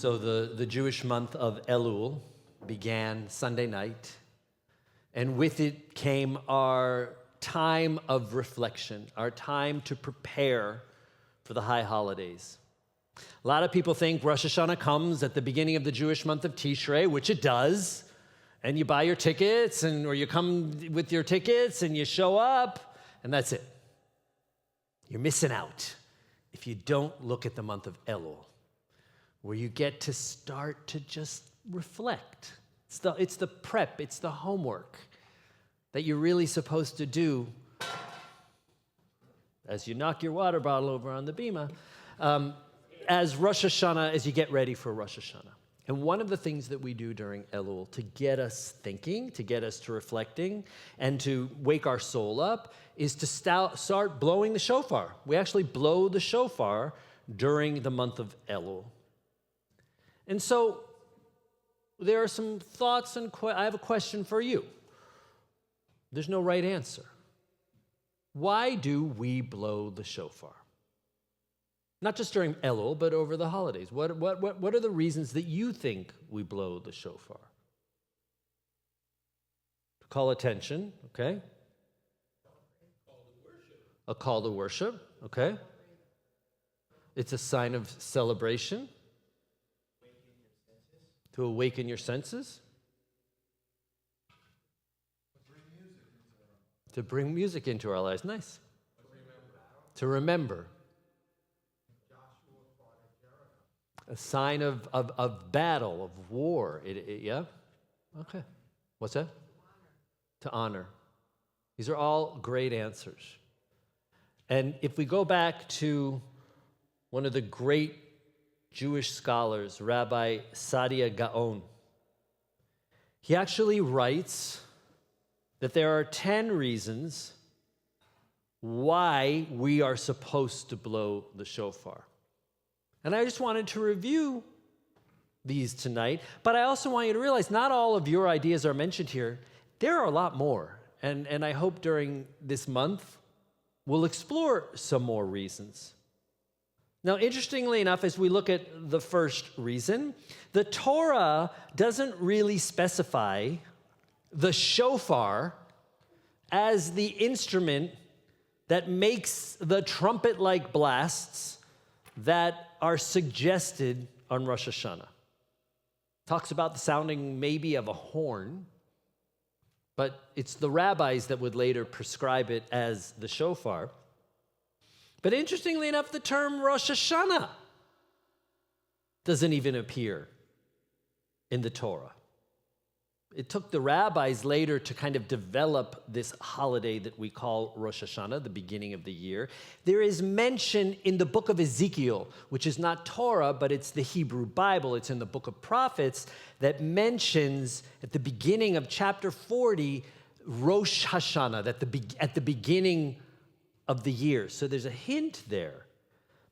So the Jewish month of Elul began Sunday night, and with it came our time of reflection, our time to prepare for the high holidays. A lot of people think Rosh Hashanah comes at the beginning of the Jewish month of Tishrei, which it does, and you buy your tickets, or you come with your tickets and you show up, and that's it. You're missing out if you don't look at the month of Elul, where you get to start to just reflect. It's the prep, it's the homework that you're really supposed to do as you knock your water bottle over on the bima, as Rosh Hashanah, as you get ready for Rosh Hashanah. And one of the things that we do during Elul to get us thinking, to get us to reflecting, and to wake our soul up is to start blowing the shofar. We actually blow the shofar during the month of Elul. And so there are some thoughts, and I have a question for you. There's no right answer. Why do we blow the shofar? Not just during Elul, but over the holidays. What are the reasons that you think we blow the shofar? To call attention, okay? A call to worship, okay? It's a sign of celebration. To awaken your senses. To bring music into our lives. Nice. To remember. A sign of battle, of war. Yeah? Okay. What's that? To honor. These are all great answers. And if we go back to one of the great Jewish scholars, Rabbi Saadia Gaon, he actually writes that there are 10 reasons why we are supposed to blow the shofar. And I just wanted to review these tonight, but I also want you to realize not all of your ideas are mentioned here. There are a lot more, and I hope during this month we'll explore some more reasons. Now, interestingly enough, as we look at the first reason, the Torah doesn't really specify the shofar as the instrument that makes the trumpet-like blasts that are suggested on Rosh Hashanah. Talks about the sounding maybe of a horn, but it's the rabbis that would later prescribe it as the shofar. But interestingly enough, the term Rosh Hashanah doesn't even appear in the Torah. It took the rabbis later to kind of develop this holiday that we call Rosh Hashanah, the beginning of the year. There is mention in the book of Ezekiel, which is not Torah, but it's the Hebrew Bible. It's in the book of prophets that mentions at the beginning of chapter 40, Rosh Hashanah, at the beginning of the year. So there's a hint there.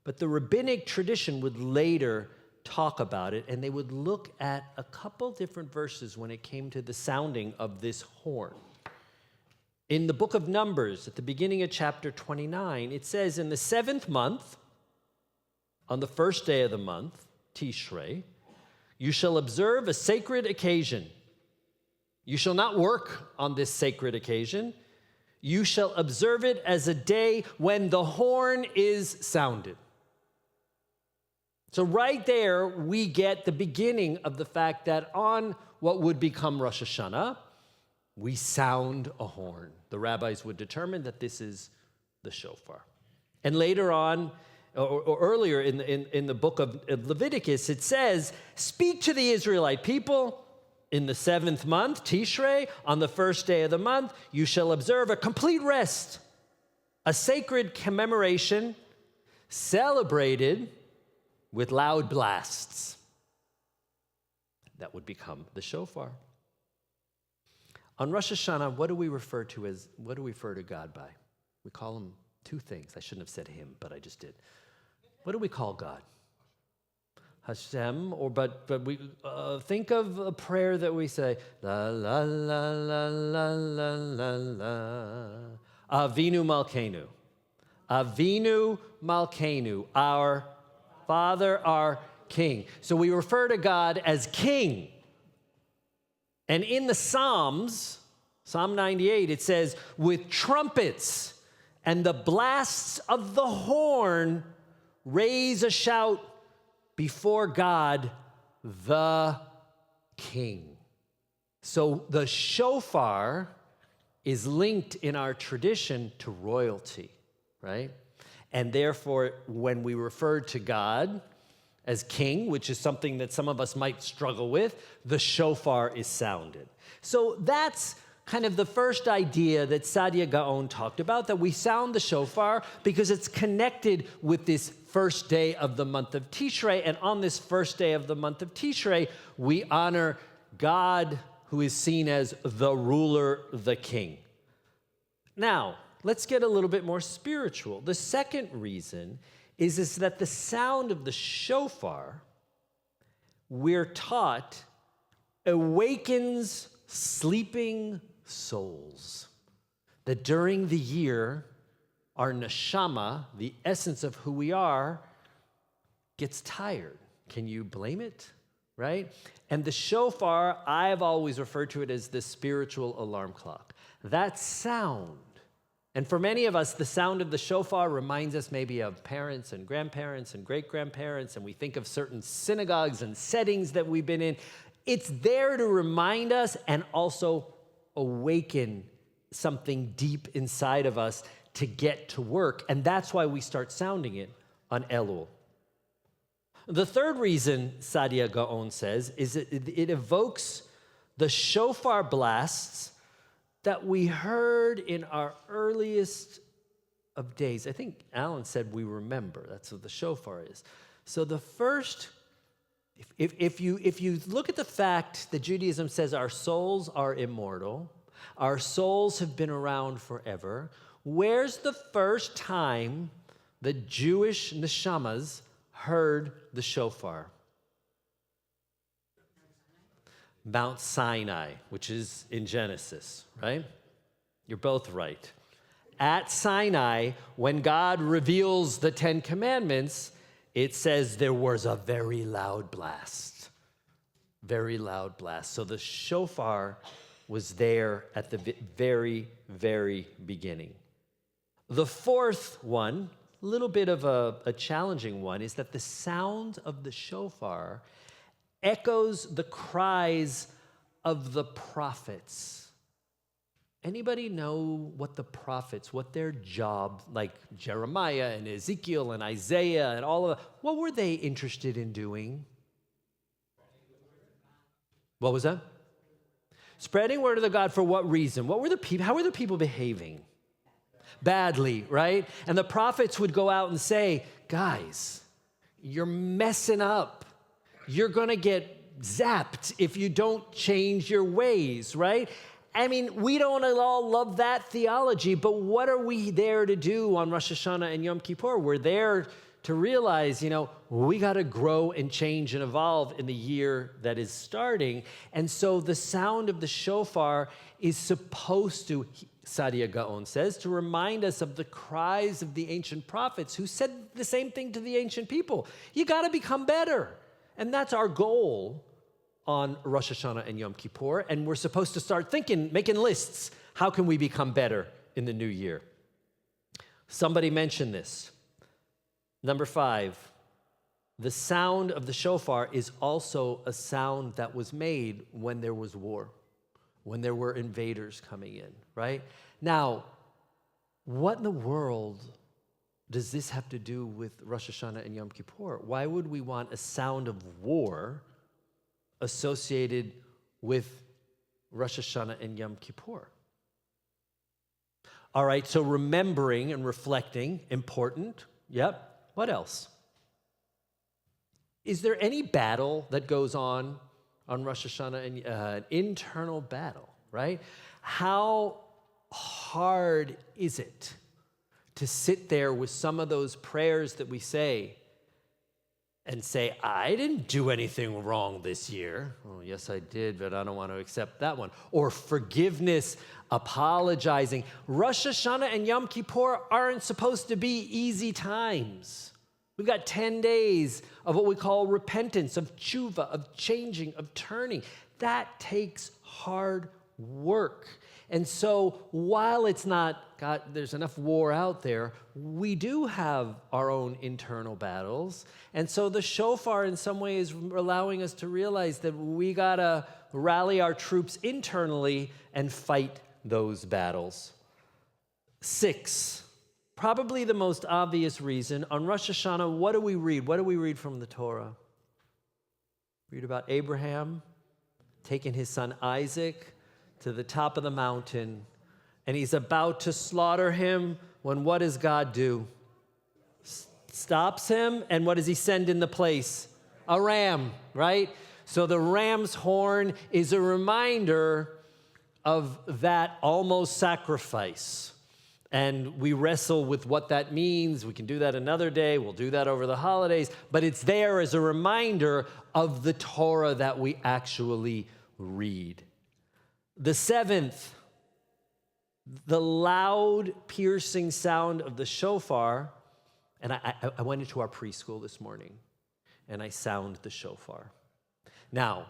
But the rabbinic tradition would later talk about it, and they would look at a couple different verses when it came to the sounding of this horn. In the book of Numbers, at the beginning of chapter 29, it says, in the 7th month, on the first day of the month, Tishrei, you shall observe a sacred occasion. You shall not work on this sacred occasion. You shall observe it as a day when the horn is sounded. So right there, we get the beginning of the fact that on what would become Rosh Hashanah, we sound a horn. The rabbis would determine that this is the shofar. And later on, or earlier in the book of Leviticus, it says, speak to the Israelite people in the 7th month, Tishrei, on the first day of the month, you shall observe a complete rest, a sacred commemoration celebrated with loud blasts. That would become the shofar. On Rosh Hashanah, what do we refer to God by? We call him two things. I shouldn't have said him, but I just did. What do we call God? Hashem, but we think of a prayer that we say, la la la la la la la la, Avinu Malkeinu. Avinu Malkeinu, our Father, our king. So we refer to God as king. And in the Psalms, Psalm 98, it says, with trumpets and the blasts of the horn, raise a shout before God, the King. So the shofar is linked in our tradition to royalty, right? And therefore, when we refer to God as king, which is something that some of us might struggle with, the shofar is sounded. So that's kind of the first idea that Saadia Gaon talked about, that we sound the shofar because it's connected with this first day of the month of Tishrei. And on this first day of the month of Tishrei, we honor God, who is seen as the ruler, the king. Now, let's get a little bit more spiritual. The second reason is that the sound of the shofar, we're taught, awakens sleeping souls. That during the year, our neshama, the essence of who we are, gets tired. Can you blame it? Right? And the shofar, I've always referred to it as the spiritual alarm clock. That sound, and for many of us, the sound of the shofar reminds us maybe of parents and grandparents and great-grandparents, and we think of certain synagogues and settings that we've been in. It's there to remind us and also awaken something deep inside of us to get to work, and that's why we start sounding it on Elul. The third reason, Saadia Gaon says, is that it evokes the shofar blasts that we heard in our earliest of days. I think Alan said we remember. That's what the shofar is. So the first, if you look at the fact that Judaism says our souls are immortal, our souls have been around forever, where's the first time the Jewish neshamas heard the shofar? Mount Sinai, which is in Genesis, right? You're both right. At Sinai, when God reveals the Ten Commandments, it says there was a very loud blast. Very loud blast. So the shofar was there at the very, very beginning. The fourth one, a little bit of a challenging one, is that the sound of the shofar echoes the cries of the prophets. Anybody know what the prophets, what their job, like Jeremiah and Ezekiel and Isaiah and all of that, what were they interested in doing? What was that? Spreading word of the God for what reason? What were the people? How were the people behaving? Badly, right? And the prophets would go out and say, guys, you're messing up. You're going to get zapped if you don't change your ways, right? I mean, we don't all love that theology, but what are we there to do on Rosh Hashanah and Yom Kippur? We're there to realize, we got to grow and change and evolve in the year that is starting. And so the sound of the shofar is supposed to, Saadia Gaon says, to remind us of the cries of the ancient prophets who said the same thing to the ancient people. You got to become better. And that's our goal on Rosh Hashanah and Yom Kippur. And we're supposed to start thinking, making lists. How can we become better in the new year? Somebody mentioned this. Number 5, the sound of the shofar is also a sound that was made when there was war, when there were invaders coming in, right? Now, what in the world does this have to do with Rosh Hashanah and Yom Kippur? Why would we want a sound of war associated with Rosh Hashanah and Yom Kippur? All right, so remembering and reflecting, important. Yep. What else? Is there any battle that goes on Rosh Hashanah, and an internal battle, right? How hard is it to sit there with some of those prayers that we say and say, I didn't do anything wrong this year. Oh, yes, I did, but I don't want to accept that one. Or forgiveness, apologizing. Rosh Hashanah and Yom Kippur aren't supposed to be easy times. We've got 10 days of what we call repentance, of tshuva, of changing, of turning. That takes hard work. And so while it's not, God, there's enough war out there, we do have our own internal battles. And so the shofar in some way is allowing us to realize that we got to rally our troops internally and fight those battles. 6, probably the most obvious reason, on Rosh Hashanah, what do we read? What do we read from the Torah? Read about Abraham taking his son Isaac to the top of the mountain, and he's about to slaughter him when what does God do? Stops him, and what does he send in the place? A ram, right? So the ram's horn is a reminder of that almost sacrifice. And we wrestle with what that means. We can do that another day. We'll do that over the holidays. But it's there as a reminder of the Torah that we actually read. The 7th, the loud, piercing sound of the shofar. And I went into our preschool this morning, and I sound the shofar. Now,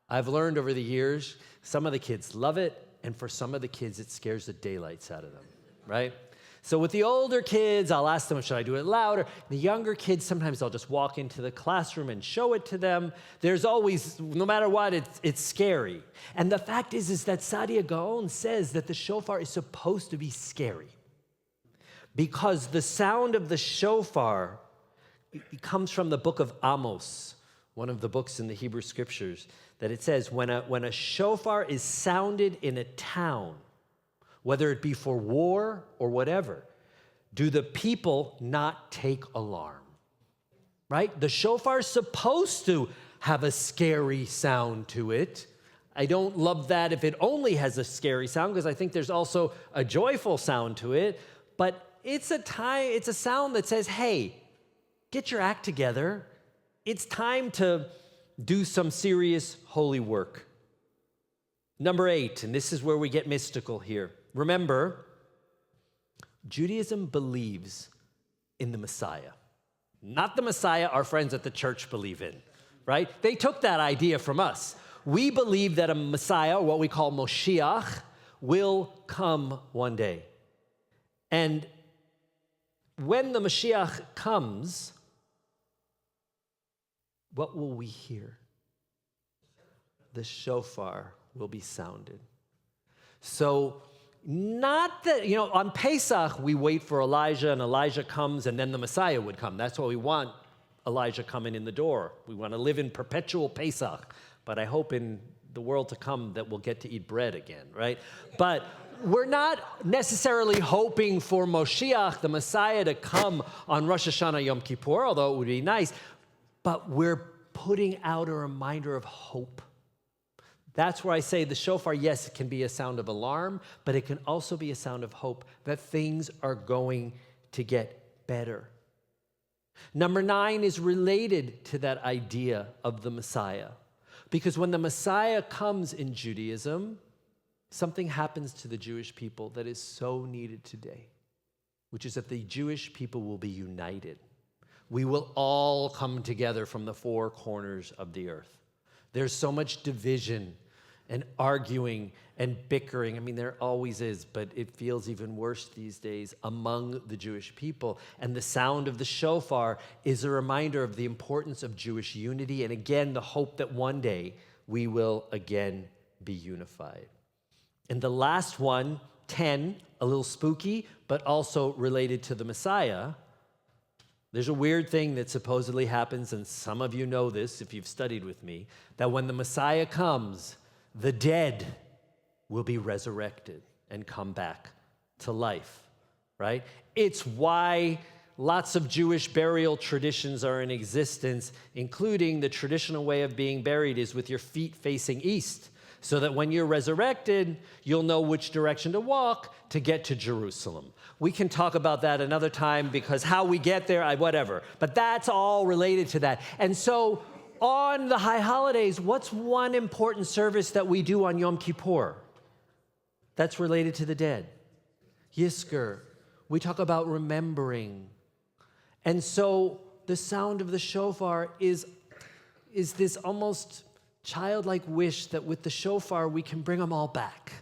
I've learned over the years, some of the kids love it, and for some of the kids, it scares the daylights out of them, right? So with the older kids, I'll ask them, should I do it louder? The younger kids, sometimes I'll just walk into the classroom and show it to them. There's always, no matter what, it's scary. And the fact is that Saadia Gaon says that the shofar is supposed to be scary, because the sound of the shofar, it comes from the book of Amos, one of the books in the Hebrew scriptures, that it says when a shofar is sounded in a town, whether it be for war or whatever, do the people not take alarm? Right? The shofar is supposed to have a scary sound to it. I don't love that if it only has a scary sound, because I think there's also a joyful sound to it. But it's a sound that says, hey, get your act together. It's time to do some serious holy work. Number 8, and this is where we get mystical here. Remember, Judaism believes in the Messiah. Not the Messiah our friends at the church believe in, right? They took that idea from us. We believe that a Messiah, or what we call Moshiach, will come one day. And when the Mashiach comes, what will we hear? The shofar will be sounded. So, not that, on Pesach, we wait for Elijah, and Elijah comes, and then the Messiah would come. That's why we want Elijah coming in the door. We want to live in perpetual Pesach. But I hope in the world to come that we'll get to eat bread again, right? But we're not necessarily hoping for Moshiach, the Messiah, to come on Rosh Hashanah Yom Kippur, although it would be nice. But we're putting out a reminder of hope. That's where I say the shofar, yes, it can be a sound of alarm, but it can also be a sound of hope that things are going to get better. Number 9 is related to that idea of the Messiah. Because when the Messiah comes in Judaism, something happens to the Jewish people that is so needed today, which is that the Jewish people will be united. We will all come together from the 4 corners of the earth. There's so much division and arguing and bickering. I mean, there always is, but it feels even worse these days among the Jewish people. And the sound of the shofar is a reminder of the importance of Jewish unity, and again, the hope that one day we will again be unified. And the last one, 10, a little spooky, but also related to the Messiah. There's a weird thing that supposedly happens, and some of you know this if you've studied with me, that when the Messiah comes, the dead will be resurrected and come back to life, right? It's why lots of Jewish burial traditions are in existence, including the traditional way of being buried is with your feet facing east, so that when you're resurrected, you'll know which direction to walk to get to Jerusalem. We can talk about that another time, because how we get there, whatever. But that's all related to that. And so on the high holidays, what's one important service that we do on Yom Kippur that's related to the dead? Yizkor. We talk about remembering. And so the sound of the shofar is this almost childlike wish that with the shofar we can bring them all back.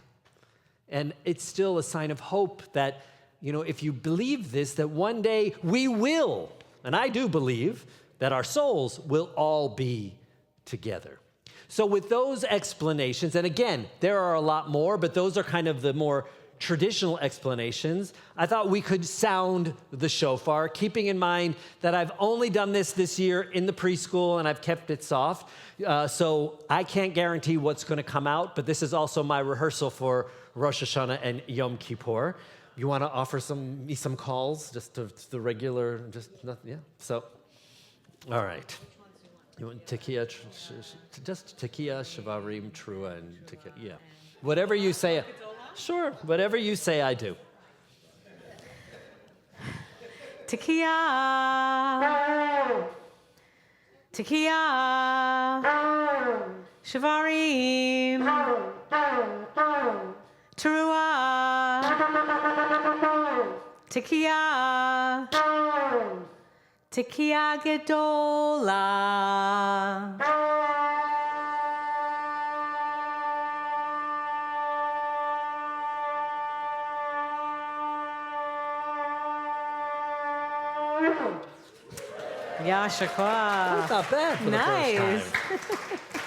And it's still a sign of hope that, if you believe this, that one day we will, and I do believe, that our souls will all be together. So with those explanations, and again, there are a lot more, but those are kind of the more traditional explanations, I thought we could sound the shofar, keeping in mind that I've only done this year in the preschool and I've kept it soft. So I can't guarantee what's going to come out, but this is also my rehearsal for Rosh Hashanah and Yom Kippur. You want to offer me some calls, just to the regular, yeah. So, all right. You want Tekiah, just Tekiah, Shavarim, Trua, and Tekiah. Yeah, whatever you say. Sure, whatever you say, I do. Tekiah, Tekiah, Shavarim, Teruah, Tekiah, Tekiah Gedolah. Yashakwa. That's not bad for the nice. first time.